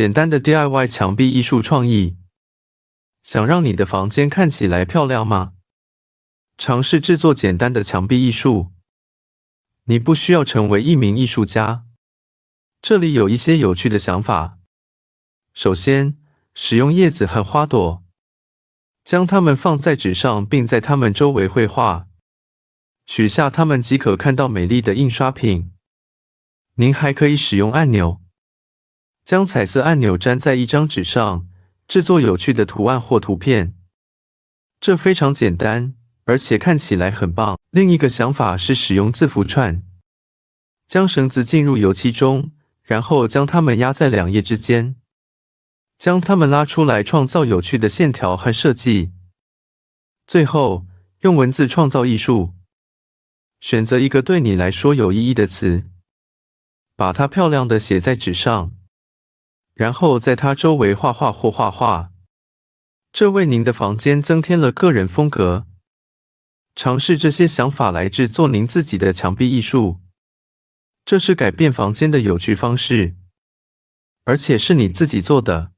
简单的 DIY 墙壁艺术创意，想让你的房间看起来漂亮吗？尝试制作简单的墙壁艺术。你不需要成为一名艺术家。这里有一些有趣的想法。首先，使用叶子和花朵，将它们放在纸上，并在它们周围绘画。取下它们即可看到美丽的印刷品。您还可以使用按钮，将彩色按钮粘在一张纸上，制作有趣的图案或图片。这非常简单，而且看起来很棒。另一个想法是使用字符串，将绳子进入油漆中，然后将它们压在两页之间，将它们拉出来，创造有趣的线条和设计。最后，用文字创造艺术。选择一个对你来说有意义的词，把它漂亮地写在纸上，然后在它周围画画或画画。这为您的房间增添了个人风格。尝试这些想法来制作您自己的墙壁艺术。这是改变房间的有趣方式，而且是你自己做的。